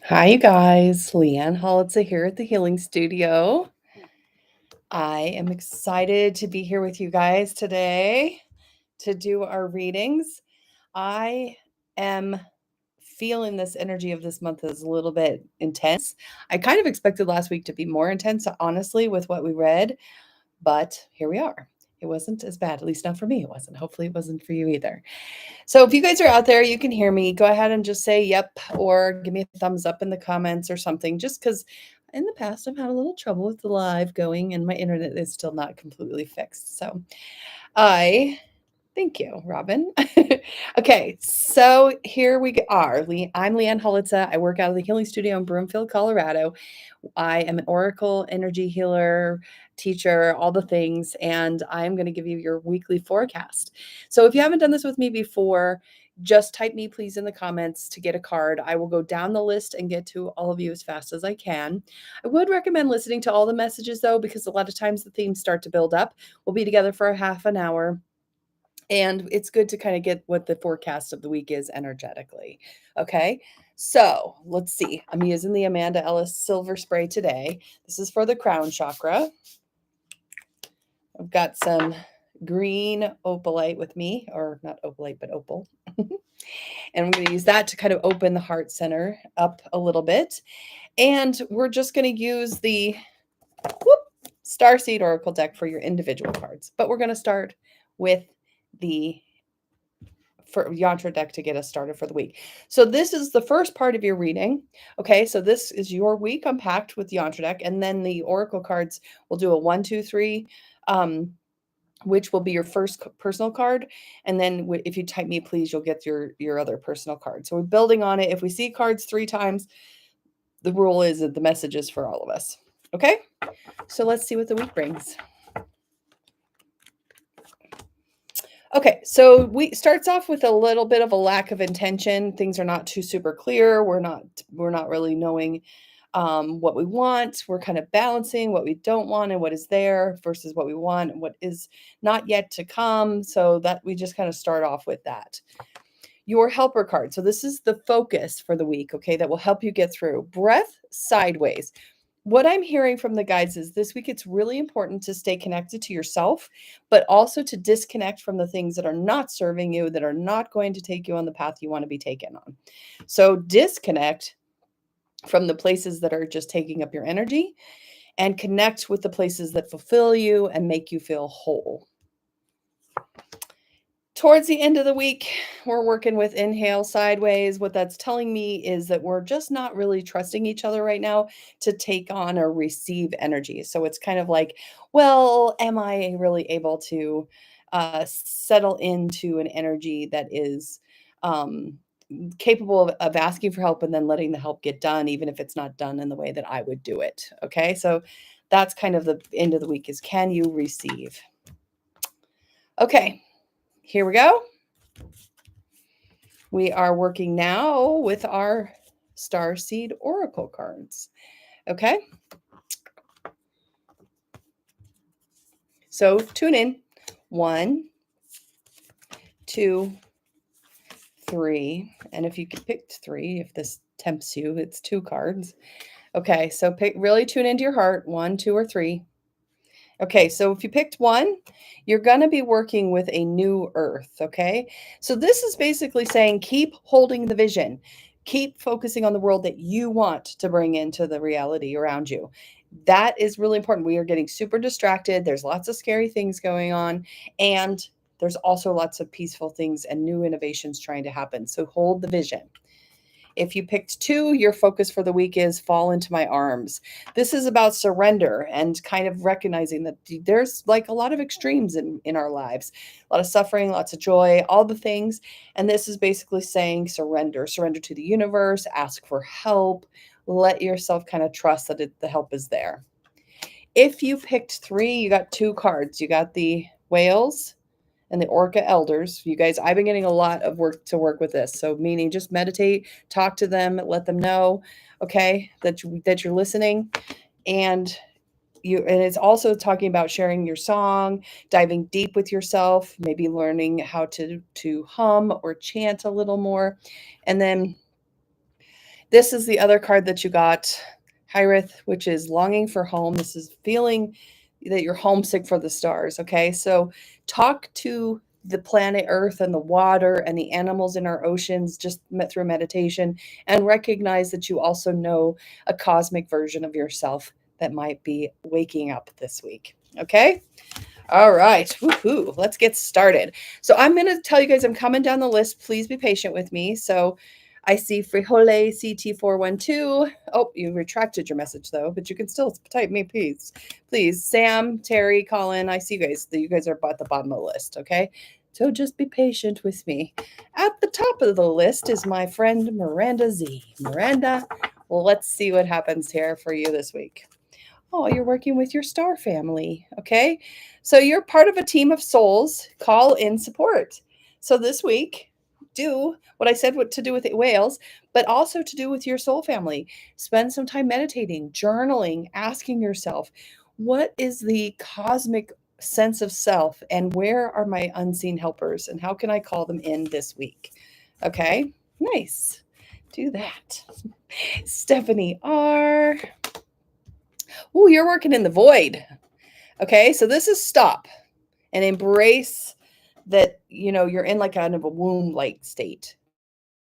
Hi, you guys. Leanne Holitza here at the Healing Studio. I am excited to be here with you guys today to do our readings. I am feeling this energy of this month is a little bit intense. I kind of expected last week to be more intense, honestly, with what we read, but here we are. It wasn't as bad, at least not for me. It wasn't. Hopefully, it wasn't for you either. So if you guys are out there, you can hear me, go ahead and just say yep or give me a thumbs up in the comments or something, just because in the past I've had a little trouble with the live going and my internet is still not completely fixed. So I thank you, Robin. Okay, so here we are. I'm Leanne Holitza. I work out of the Healing Studio in Broomfield, Colorado. I am an Oracle energy healer, teacher, all the things, and I'm going to give you your weekly forecast. So if you haven't done this with me before, just type me please in the comments to get a card. I will go down the list and get to all of you as fast as I can. I would recommend listening to all the messages though, because a lot of times the themes start to build up. We'll be together for a half an hour. And it's good to kind of get what the forecast of the week is energetically. Okay. So let's see. I'm using the Amanda Ellis Silver Spray today. This is for the crown chakra. I've got some green opalite with me, or not opalite, but opal. And I'm going to use that to kind of open the heart center up a little bit. And we're just going to use the Starseed Oracle deck for your individual cards. But we're going to start with the yantra deck to get us started for the week. So this is the first part of your reading. Okay, so this is your week unpacked with the yantra deck, and then the oracle cards will do a 1, 2, 3, which will be your first personal card, and then if you type me please, you'll get your other personal card. So we're building on it. If we see cards 3 times, the rule is that the message is for all of us. Okay, so let's see what the week brings. Okay, so we starts off with a little bit of a lack of intention. Things are not too super clear. We're not really knowing what we want. We're kind of balancing what we don't want and what is there versus what we want and what is not yet to come. So that we just kind of start off with that. Your helper card. So this is the focus for the week, okay, that will help you get through. Breath sideways. What I'm hearing from the guides is this week it's really important to stay connected to yourself, but also to disconnect from the things that are not serving you, that are not going to take you on the path you want to be taken on. So disconnect from the places that are just taking up your energy and connect with the places that fulfill you and make you feel whole. Towards the end of the week, we're working with inhale sideways. What that's telling me is that we're just not really trusting each other right now to take on or receive energy. So it's kind of like, well, am I really able to settle into an energy that is capable of asking for help and then letting the help get done, even if it's not done in the way that I would do it? Okay, so that's kind of the end of the week is, can you receive? Okay. Here we go. We are working now with our Starseed Oracle cards. Okay. So tune in. 1, 2, 3. And if you picked 3, if this tempts you, it's 2 cards. Okay. So really tune into your heart. 1, 2, or 3. Okay, so if you picked 1, you're going to be working with a new earth, okay? So this is basically saying keep holding the vision. Keep focusing on the world that you want to bring into the reality around you. That is really important. We are getting super distracted. There's lots of scary things going on, and there's also lots of peaceful things and new innovations trying to happen. So hold the vision. If you picked 2, your focus for the week is fall into my arms. This is about surrender and kind of recognizing that there's like a lot of extremes in our lives, a lot of suffering, lots of joy, all the things. And this is basically saying surrender to the universe, ask for help, let yourself kind of trust that the help is there. If you picked 3, you got 2 cards. You got the whales and the Orca elders. You guys, I've been getting a lot of work with this. So meaning just meditate, talk to them, let them know, okay, that you're listening. And it's also talking about sharing your song, diving deep with yourself, maybe learning how to hum or chant a little more. And then This is the other card that you got, Hyrith, which is longing for home. This is feeling that you're homesick for the stars. Okay. So talk to the planet Earth and the water and the animals in our oceans just through meditation, and recognize that you also know a cosmic version of yourself that might be waking up this week. Okay. All right. Woohoo. Let's get started. So I'm going to tell you guys, I'm coming down the list. Please be patient with me. So I see Frijole CT412. Oh, you retracted your message though, but you can still type me, please. Please. Sam, Terry, Colin, I see you guys. You guys are at the bottom of the list. Okay. So just be patient with me. At the top of the list is my friend Miranda Z. Miranda, well, let's see what happens here for you this week. Oh, you're working with your star family. Okay. So you're part of a team of souls. Call in support. So this week, do what I said what to do with whales, but also to do with your soul family. Spend some time meditating, journaling, asking yourself, what is the cosmic sense of self, and where are my unseen helpers, and how can I call them in this week? Okay. Nice. Do that. Stephanie R. Oh, you're working in the void. Okay, so this is stop and embrace that, you're in like kind of a womb like state.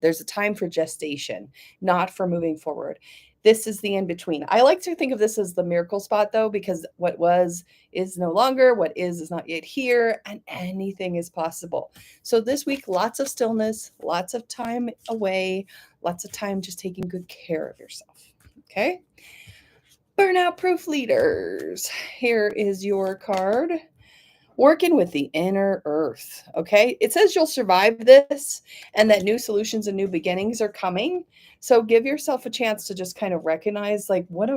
There's a time for gestation, not for moving forward. This is the in between. I like to think of this as the miracle spot though, because what was is no longer, what is not yet here, and anything is possible. So this week, lots of stillness, lots of time away, lots of time just taking good care of yourself. Okay. Burnout proof leaders. Here is your card. Working with the inner earth. Okay. It says you'll survive this and that new solutions and new beginnings are coming. So give yourself a chance to just kind of recognize, like, what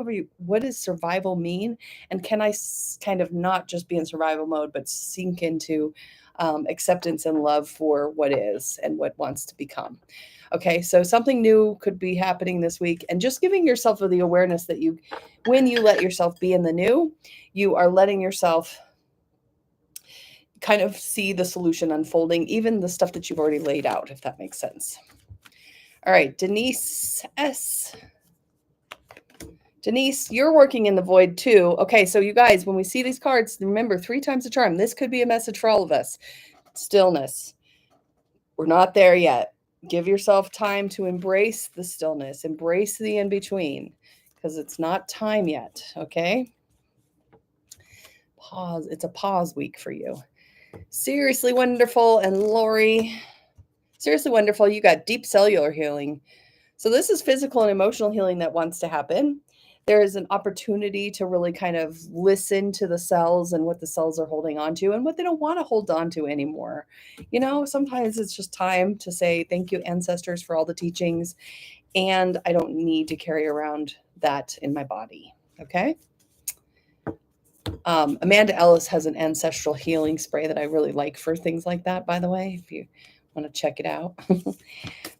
does survival mean? And can I kind of not just be in survival mode, but sink into acceptance and love for what is and what wants to become. Okay, so something new could be happening this week, and just giving yourself the awareness that when you let yourself be in the new, you are letting yourself kind of see the solution unfolding, even the stuff that you've already laid out, if that makes sense. All right, Denise S. Denise, you're working in the void too. Okay, so you guys, when we see these cards, remember 3 times the charm. This could be a message for all of us. Stillness. We're not there yet. Give yourself time to embrace the stillness, embrace the in between, because it's not time yet. Okay. Pause. It's a pause week for you. Seriously wonderful. And Lori, seriously wonderful. You got deep cellular healing. So this is physical and emotional healing that wants to happen. There is an opportunity to really kind of listen to the cells and what the cells are holding on to and what they don't want to hold on to anymore. Sometimes it's just time to say, thank you, ancestors, for all the teachings. And I don't need to carry around that in my body. Okay. Amanda Ellis has an ancestral healing spray that I really like for things like that, by the way, if you want to check it out.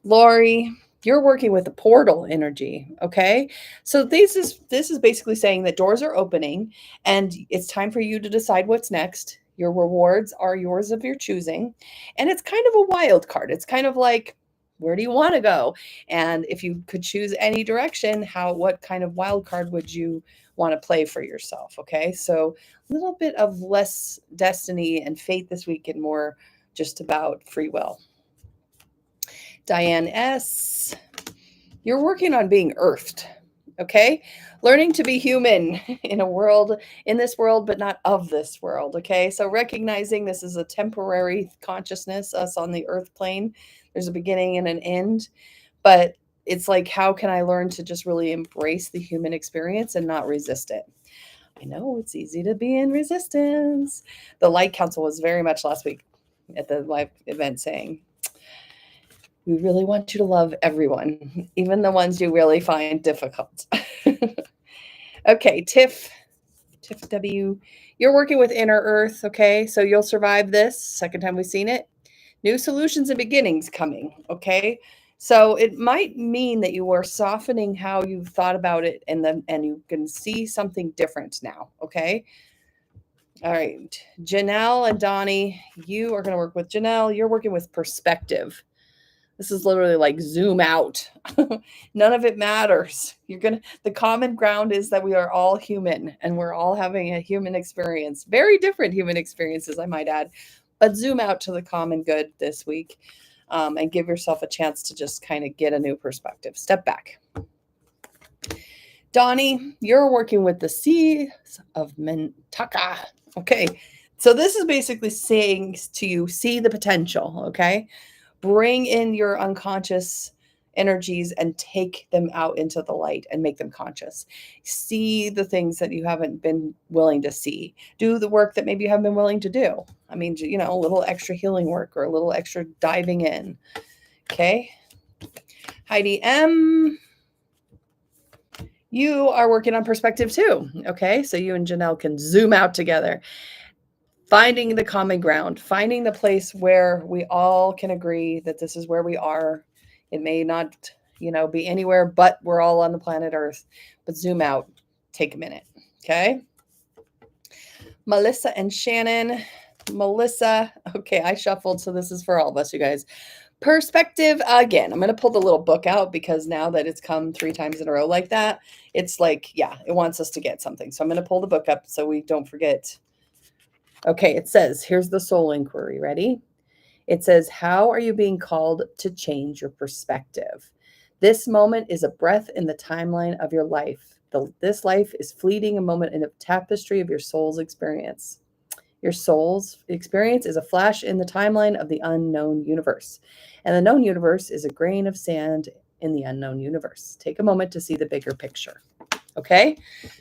Lori, you're working with the portal energy. Okay. So this is basically saying that doors are opening and it's time for you to decide what's next. Your rewards are yours of your choosing. And it's kind of a wild card. It's kind of like, where do you want to go? And if you could choose any direction, what kind of wild card would you want to play for yourself? Okay. So a little bit of less destiny and fate this week and more just about free will. Diane S., you're working on being earthed. Okay. Learning to be human in this world, but not of this world. Okay. So recognizing this is a temporary consciousness, us on the earth plane. There's a beginning and an end, but it's like, how can I learn to just really embrace the human experience and not resist it? I know it's easy to be in resistance. The Light Council was very much last week at the live event saying, we really want you to love everyone, even the ones you really find difficult. Okay, Tiff W., you're working with Inner Earth, okay? So you'll survive this. Second time we've seen it. New solutions and beginnings coming, okay? So it might mean that you are softening how you've thought about it, and you can see something different now, okay? All right, Janelle and Donnie, you are going to work with Janelle. You're working with perspective. This is literally like zoom out. None of it matters. The common ground is that we are all human and we're all having a human experience. Very different human experiences, I might add. But zoom out to the common good this week, and give yourself a chance to just kind of get a new perspective. Step back. Donnie, you're working with the Seas of Mentaka. Okay. So this is basically saying to you, see the potential. Okay. Bring in your unconscious energies and take them out into the light and make them conscious. See the things that you haven't been willing to see. Do the work that maybe you haven't been willing to do. I mean, a little extra healing work or a little extra diving in. Okay. Heidi M., you are working on perspective too. Okay. So you and Janelle can zoom out together. Finding the common ground, finding the place where we all can agree that this is where we are. It may not, be anywhere, but we're all on the planet Earth. But zoom out, take a minute. Okay. Melissa and Shannon. Melissa. Okay. I shuffled. So this is for all of us, you guys. Perspective again. I'm going to pull the little book out because now that it's come 3 times in a row like that, it's like, yeah, it wants us to get something. So I'm going to pull the book up so we don't forget. Okay, it says, here's the soul inquiry. Ready? It says, how are you being called to change your perspective? This moment is a breath in the timeline of your life. This life is fleeting, a moment in a tapestry of your soul's experience. Your soul's experience is a flash in the timeline of the unknown universe. And the known universe is a grain of sand in the unknown universe. Take a moment to see the bigger picture. Okay?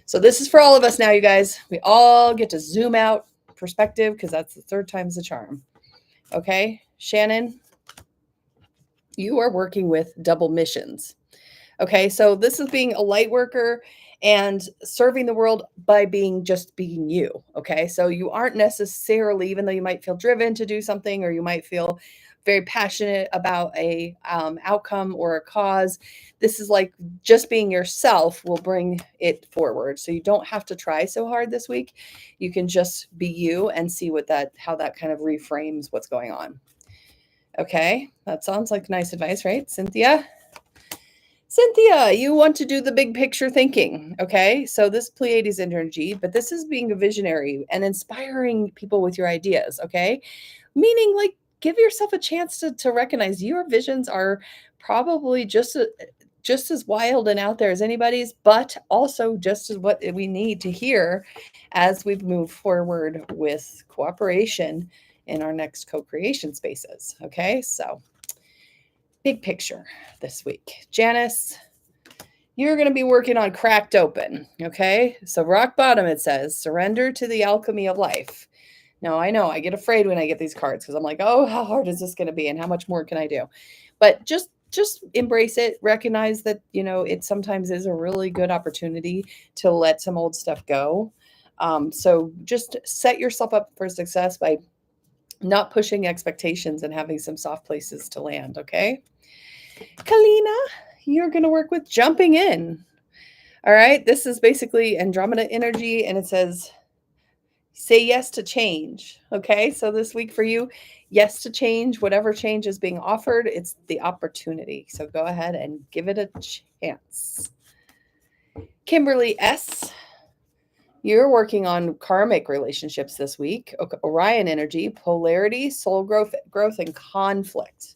So this is for all of us now, you guys. We all get to zoom out perspective because that's the 3rd time's the charm. Okay? Shannon, you are working with double missions. Okay? So this is being a light worker and serving the world by being you. Okay. So you aren't necessarily, even though you might feel driven to do something, or you might feel very passionate about a outcome or a cause, this is like just being yourself will bring it forward. So you don't have to try so hard this week. You can just be you and see how that kind of reframes what's going on. Okay. That sounds like nice advice, right? Cynthia, you want to do the big picture thinking. Okay. So this Pleiades energy, but this is being a visionary and inspiring people with your ideas. Okay. Meaning, like, give yourself a chance to recognize your visions are probably just as wild and out there as anybody's, but also just as what we need to hear as we move forward with cooperation in our next co-creation spaces. Okay. So big picture this week. Janice, you're going to be working on cracked open. Okay. So rock bottom, it says, surrender to the alchemy of life. Now, I know I get afraid when I get these cards because I'm like, oh, how hard is this going to be? And how much more can I do? But just embrace it. Recognize that, it sometimes is a really good opportunity to let some old stuff go. So just set yourself up for success by not pushing expectations and having some soft places to land. Okay. Kalina, you're going to work with jumping in. All right. This is basically Andromeda energy, and it says, say yes to change. Okay. So this week for you, yes to change, whatever change is being offered, it's the opportunity. So go ahead and give it a chance. Kimberly S., you're working on karmic relationships this week. Orion energy, polarity, soul growth, and conflict.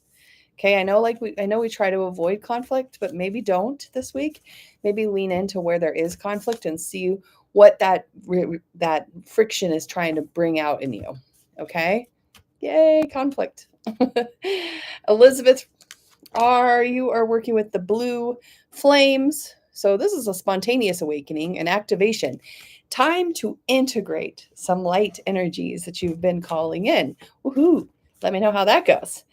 Okay, I know we try to avoid conflict, but maybe don't this week. Maybe lean into where there is conflict and see what that friction is trying to bring out in you. Okay? Yay, conflict. Elizabeth you are working with the blue flames. So this is a spontaneous awakening and activation. Time to integrate some light energies that you've been calling in. Woohoo! Let me know how that goes.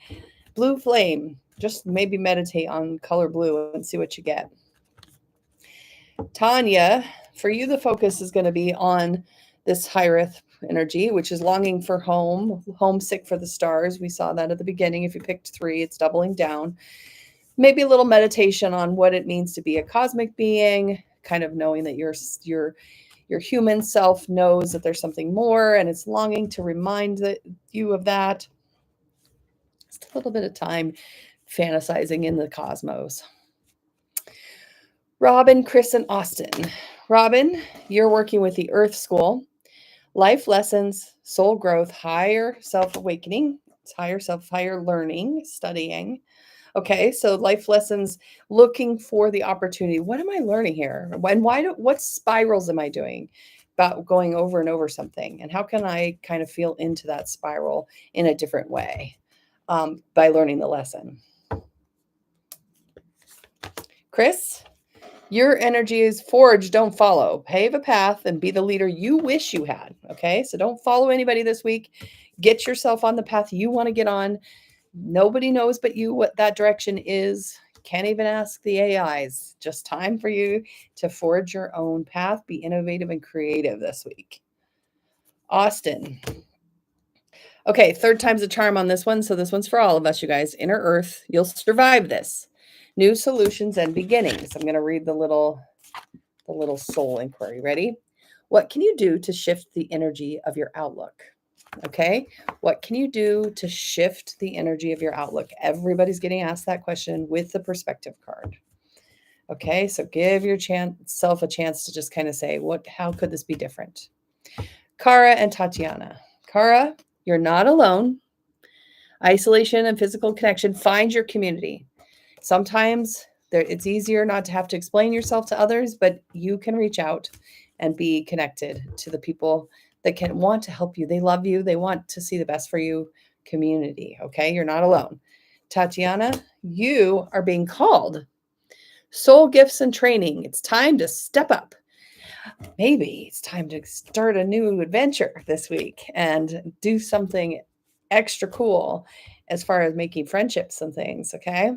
Blue flame. Just maybe meditate on color blue and see what you get. Tanya, for you, the focus is going to be on this Hyrith energy, which is longing for home, homesick for the stars. We saw that at the beginning. If you picked 3, it's doubling down. Maybe a little meditation on what it means to be a cosmic being, kind of knowing that your human self knows that there's something more, and it's longing to remind you of that. Just a little bit of time fantasizing in the cosmos. Robin, Chris, and Austin. Robin, you're working with the Earth School. Life lessons, soul growth, higher self awakening, higher learning, studying. Okay, so life lessons, looking for the opportunity. What am I learning here? And what spirals am I doing about going over and over something? And how can I kind of feel into that spiral in a different way by learning the lesson? Chris, your energy is forge, don't follow. Pave a path and be the leader you wish you had. Okay, so don't follow anybody this week. Get yourself on the path you want to get on. Nobody knows but you what that direction is. Can't even ask the AIs. Just time for you to forge your own path. Be innovative and creative this week. Austin. Okay, third time's a charm on this one. So this one's for all of us, you guys. Inner Earth, you'll survive this. New solutions and beginnings. I'm going to read the little soul inquiry. Ready? What can you do to shift the energy of your outlook? Okay. What can you do to shift the energy of your outlook? Everybody's getting asked that question with the perspective card. Okay. So give yourself a chance to just kind of say, how could this be different? Kara and Tatiana. Kara, you're not alone. Isolation and physical connection. Find your community. Sometimes it's easier not to have to explain yourself to others, but you can reach out and be connected to the people that can want to help you. They love you. They want to see the best for you. Community. Okay. You're not alone. Tatiana, you are being called. Soul gifts and training. It's time to step up. Maybe it's time to start a new adventure this week and do something extra cool as far as making friendships and things. Okay.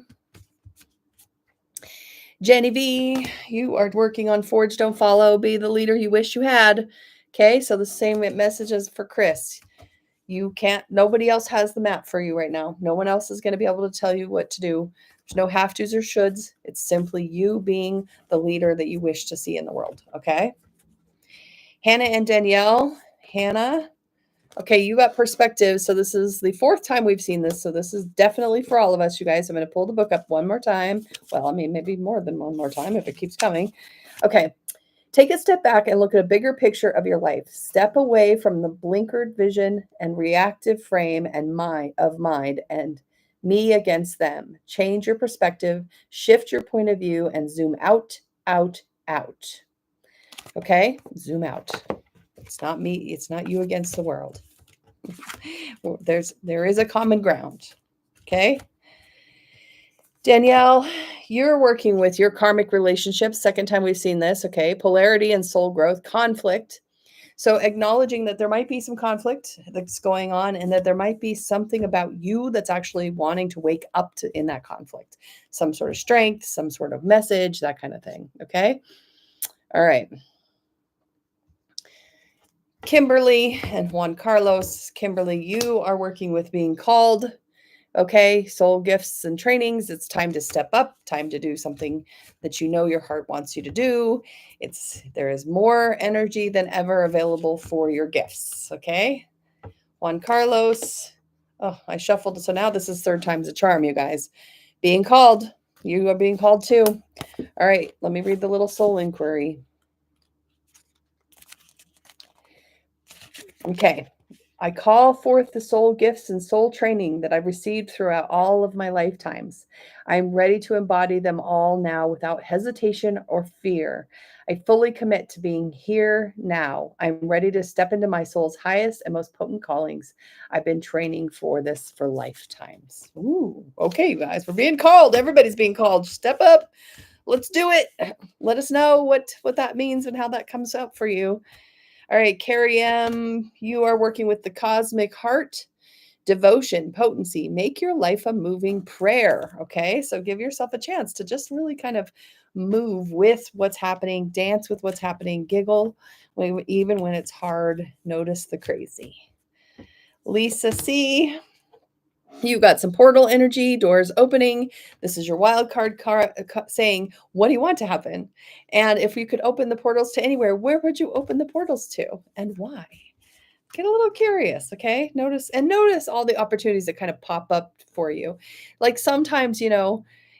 Jenny V, you are working on Forge, Don't Follow, be the leader you wish you had. Okay, so the same message as for Chris. Nobody else has the map for you right now. No one else is going to be able to tell you what to do. There's no have tos or shoulds. It's simply you being the leader that you wish to see in the world. Okay. Hannah and Danielle. Hannah, okay, you got perspective. So this is the fourth time we've seen this. So this is definitely for all of us, you guys. I'm going to pull the book up one more time. Well, I mean, maybe more than one more time if it keeps coming. Okay. Take a step back and look at a bigger picture of your life. Step away from the blinkered vision and reactive frame and mind and me against them. Change your perspective, shift your point of view, and zoom out, out, out. Okay? Zoom out. It's not me. It's not you against the world. There is a common ground. Okay? Danielle, you're working with your karmic relationships. Second time we've seen this. Okay. Polarity and soul growth, conflict. So acknowledging that there might be some conflict that's going on and that there might be something about you that's actually wanting to wake up to in that conflict. Some sort of strength, some sort of message, that kind of thing. Okay. All right. Kimberly and Juan Carlos. Kimberly, you are working with being called. Okay, soul gifts and trainings. It's time to step up, time to do something that you know your heart wants you to do. There is more energy than ever available for your gifts. Okay. Juan Carlos. Oh, I shuffled. So now this is third time's a charm, you guys. Being called. You are being called too. All right, let me read the little soul inquiry. Okay. I call forth the soul gifts and soul training that I've received throughout all of my lifetimes. I'm ready to embody them all now without hesitation or fear. I fully commit to being here now. I'm ready to step into my soul's highest and most potent callings. I've been training for this for lifetimes. Ooh, okay, you guys, we're being called. Everybody's being called. Step up. Let's do it. Let us know what that means and how that comes up for you. All right, Carrie M., you are working with the cosmic heart, devotion, potency. Make your life a moving prayer. Okay, so give yourself a chance to just really kind of move with what's happening, dance with what's happening, giggle, even when it's hard. Notice the crazy. Lisa C., you got some portal energy, doors opening. This is your wild card saying, what do you want to happen? And if you could open the portals to anywhere, where would you open the portals to and why? Get a little curious, okay? Notice all the opportunities that kind of pop up for you. Like sometimes,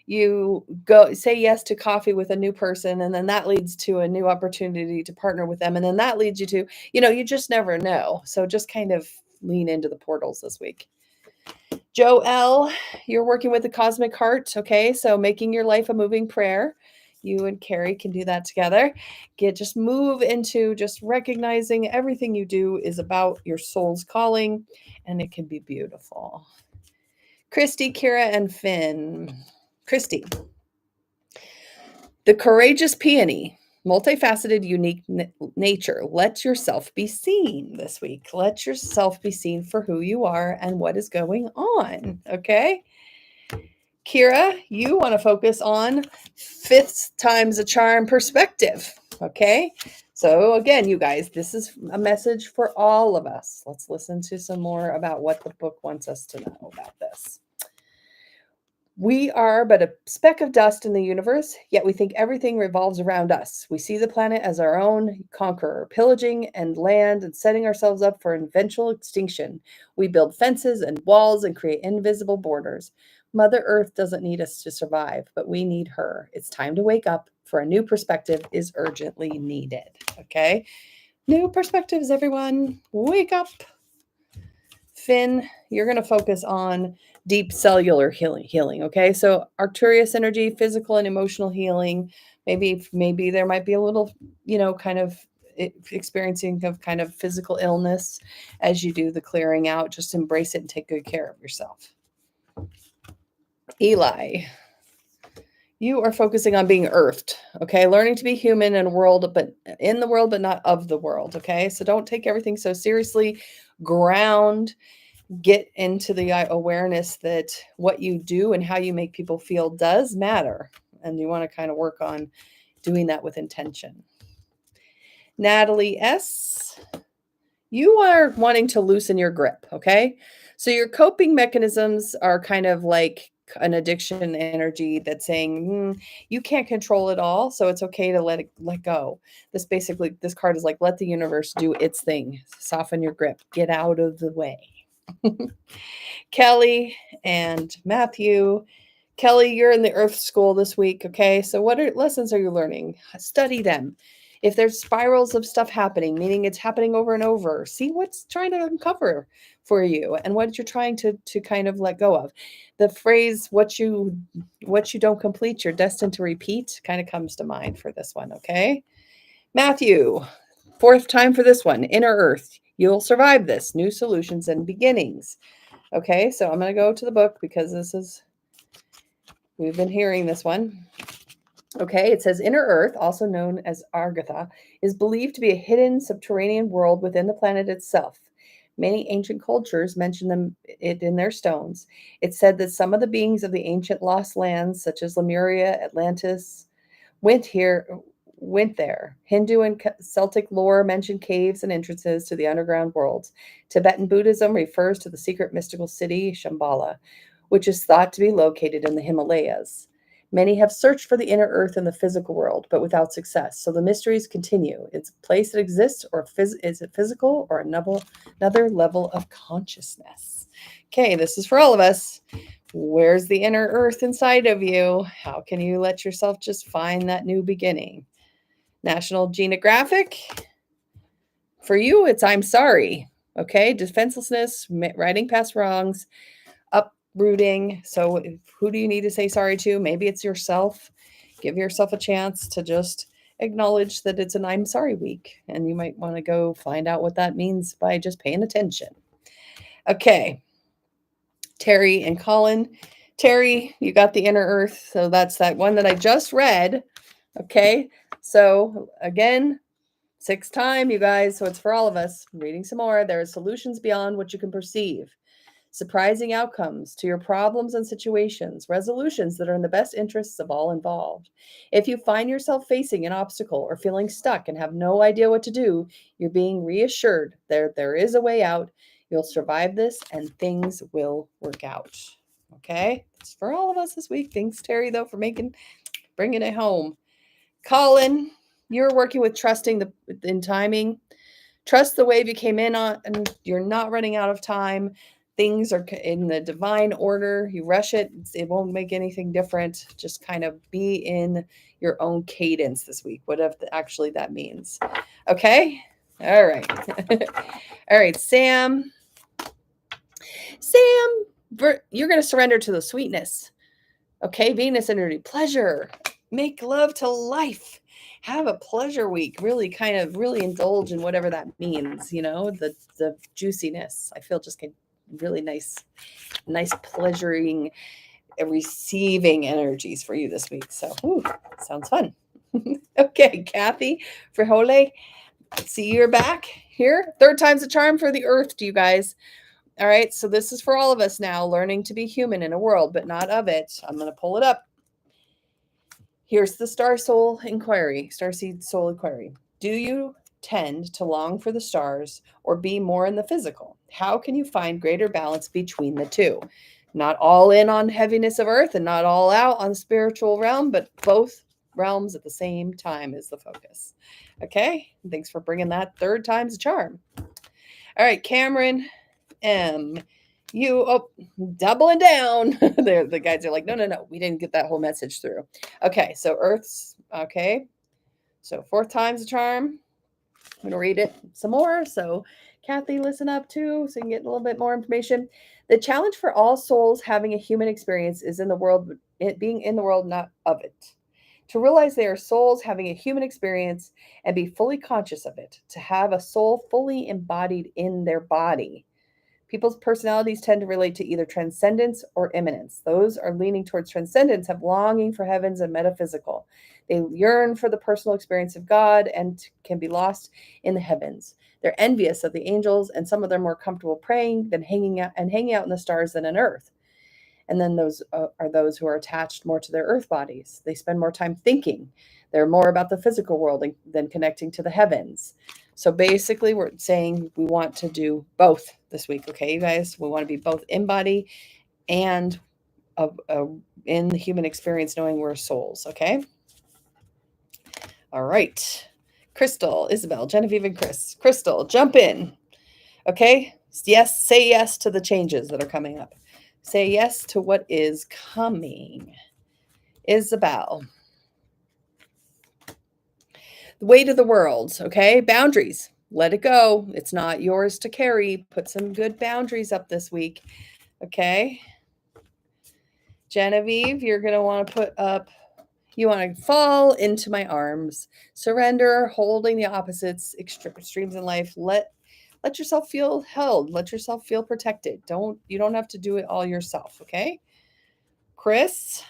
you go say yes to coffee with a new person, and then that leads to a new opportunity to partner with them, and then that leads you to, you just never know. So just kind of lean into the portals this week. Joe L, you're working with the cosmic heart, okay? So making your life a moving prayer. You and Carrie can do that together. Just move into just recognizing everything you do is about your soul's calling, and it can be beautiful. Christy, Kira, and Finn. Christy, the courageous peony, multifaceted, unique nature. Let yourself be seen this week. Let yourself be seen for who you are and what is going on, okay? Kira, you want to focus on fifth time's a charm perspective. Okay. So, again, you guys, this is a message for all of us. Let's listen to some more about what the book wants us to know about this. We are but a speck of dust in the universe, yet we think everything revolves around us. We see the planet as our own conqueror, pillaging and land and setting ourselves up for eventual extinction. We build fences and walls and create invisible borders. Mother Earth doesn't need us to survive, but we need her. It's time to wake up, for a new perspective is urgently needed. Okay? New perspectives, everyone. Wake up. Finn, you're going to focus on deep cellular healing. Okay, so Arcturus energy, physical and emotional healing. Maybe there might be a little, kind of experiencing of kind of physical illness as you do the clearing out. Just embrace it and take good care of yourself. Eli, you are focusing on being earthed. Okay, learning to be human in the world, but not of the world. Okay, so don't take everything so seriously. Ground. Get into the awareness that what you do and how you make people feel does matter. And you want to kind of work on doing that with intention. Natalie S, you are wanting to loosen your grip, okay? So your coping mechanisms are kind of like an addiction energy that's saying you can't control it all, so it's okay to let go. This card is like, let the universe do its thing. Soften your grip. Get out of the way. Kelly and Matthew. Kelly, you're in the Earth School this week, okay? So what lessons are you learning? Study them. If there's spirals of stuff happening, meaning it's happening over and over, see what's trying to uncover for you and what you're trying to kind of let go of. The phrase, what you don't complete, you're destined to repeat, kind of comes to mind for this one, okay? Matthew, fourth time for this one, Inner Earth. You'll survive this. New solutions and beginnings. Okay, so I'm going to go to the book because we've been hearing this one. Okay, it says Inner Earth, also known as Argatha, is believed to be a hidden subterranean world within the planet itself. Many ancient cultures mention it in their stones. It's said that some of the beings of the ancient lost lands, such as Lemuria, Atlantis, went there. Hindu and Celtic lore mention caves and entrances to the underground worlds. Tibetan Buddhism refers to the secret mystical city, Shambhala, which is thought to be located in the Himalayas. Many have searched for the inner earth in the physical world, but without success. So the mysteries continue. It's a place that exists, or is it physical, or another level of consciousness? Okay, this is for all of us. Where's the inner earth inside of you? How can you let yourself just find that new beginning? National Geographic. For you, it's I'm sorry. Okay, defenselessness, righting past wrongs, uprooting. So who do you need to say sorry to? Maybe it's yourself. Give yourself a chance to just acknowledge that it's an I'm sorry week. And you might want to go find out what that means by just paying attention. Okay. Terry and Colin. Terry, you got the inner earth. So that's that one that I just read. Okay. So again, sixth time, you guys. So it's for all of us. I'm reading some more. There are solutions beyond what you can perceive. Surprising outcomes to your problems and situations, resolutions that are in the best interests of all involved. If you find yourself facing an obstacle or feeling stuck and have no idea what to do, you're being reassured there is a way out. You'll survive this and things will work out. Okay? It's for all of us this week. Thanks, Terry, though, for bringing it home. Colin, you're working with trusting in timing. Trust the wave you came in on, and you're not running out of time. Things are in the divine order. You rush it, it won't make anything different. Just kind of be in your own cadence this week, whatever actually that means. Okay? All right. All right, Sam. Sam, you're going to surrender to the sweetness. Okay, Venus energy, pleasure. Make love to life. Have a pleasure week. Really really indulge in whatever that means, the juiciness. I feel just really nice pleasuring, receiving energies for you this week. So, sounds fun. Okay, Kathy Frijole, see you're back here. Third time's a charm for the earth, to you guys. All right, so this is for all of us now, learning to be human in a world, but not of it. I'm going to pull it up. Here's the Starseed Soul Inquiry. Do you tend to long for the stars or be more in the physical? How can you find greater balance between the two? Not all in on heaviness of earth and not all out on the spiritual realm, but both realms at the same time is the focus. Okay, thanks for bringing that third time's a charm. All right, Cameron M. Doubling down. The guys are like, no, we didn't get that whole message through. Okay, so Earth's, okay. So fourth time's a charm. I'm going to read it some more. So Kathy, listen up too, so you can get a little bit more information. The challenge for all souls having a human experience is in the world, it being in the world, not of it. To realize they are souls having a human experience and be fully conscious of it. To have a soul fully embodied in their body. People's personalities tend to relate to either transcendence or immanence. Those are leaning towards transcendence have longing for heavens and metaphysical. They yearn for the personal experience of God and can be lost in the heavens. They're envious of the angels, and some of them are more comfortable praying than hanging out in the stars than on earth. And then those are those who are attached more to their earth bodies. They spend more time thinking. They're more about the physical world than connecting to the heavens. So basically, we're saying we want to do both this week. Okay, you guys, we want to be both in body and in the human experience, knowing we're souls. Okay. All right. Crystal, Isabel, Genevieve, and Chris. Crystal, jump in. Okay. Yes. Say yes to the changes that are coming up. Say yes to what is coming. Isabel. The weight of the world, okay? Boundaries. Let it go. It's not yours to carry. Put some good boundaries up this week, okay? Genevieve, you're going to want to put up, you want to fall into my arms. Surrender, holding the opposites, extremes in life. Let yourself feel held. Let yourself feel protected. You don't have to do it all yourself, okay? Chris,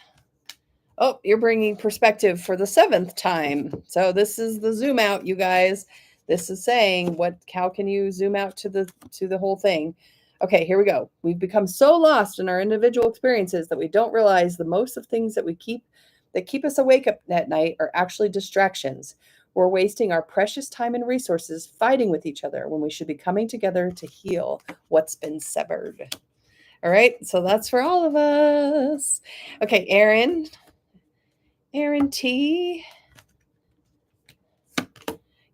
oh, you're bringing perspective for the 7th time. So this is the zoom out, you guys. This is saying how can you zoom out to the whole thing? Okay, here we go. We've become so lost in our individual experiences that we don't realize the most of things that keep us awake at night are actually distractions. We're wasting our precious time and resources fighting with each other when we should be coming together to heal what's been severed. All right, so that's for all of us. Okay, Aaron T.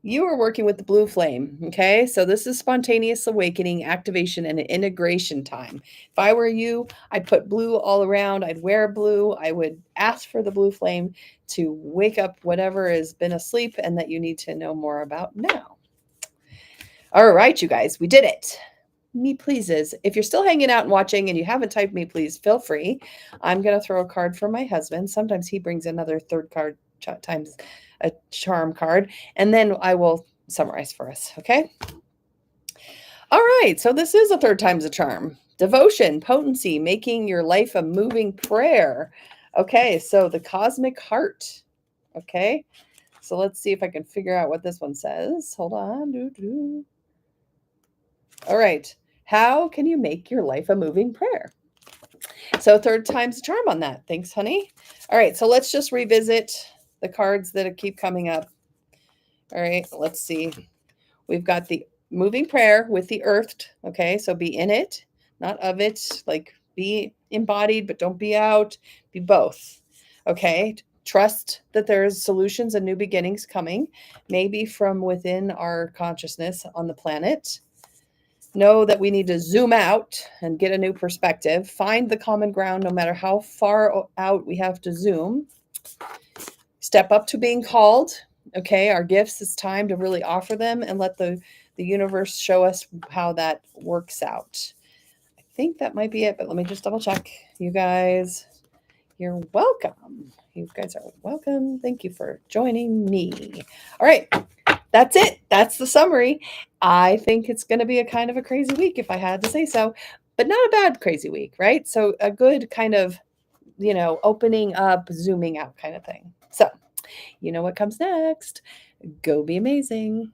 You are working with the blue flame, okay? So this is spontaneous awakening, activation, and integration time. If I were you, I'd put blue all around. I'd wear blue. I would ask for the blue flame to wake up whatever has been asleep and that you need to know more about now. All right, you guys, we did it. Me pleases. If you're still hanging out and watching and you haven't typed me please, feel free. I'm going to throw a card for my husband. Sometimes he brings another third card times a charm card, and then I will summarize for us. Okay. All right. So this is a third time's a charm. Devotion, potency, making your life a moving prayer. Okay. So the cosmic heart. Okay. So let's see if I can figure out what this one says. Hold on. All right. How can you make your life a moving prayer? So third time's a charm on that. Thanks, honey. All right. So let's just revisit the cards that keep coming up. All right. Let's see. We've got the moving prayer with the earthed. Okay. So be in it, not of it. Like be embodied, but don't be out. Be both. Okay. Trust that there's solutions and new beginnings coming, maybe from within our consciousness on the planet. Know that we need to zoom out and get a new perspective. Find the common ground no matter how far out we have to zoom. Step up to being called. Okay, our gifts, it's time to really offer them and let the universe show us how that works out. I think that might be it, but let me just double check. You guys, you're welcome. You guys are welcome. Thank you for joining me. All right, that's it. That's the summary. I think it's going to be a kind of a crazy week if I had to say so, but not a bad crazy week, right? So a good kind of, opening up, zooming out kind of thing. So, you know what comes next. Go be amazing.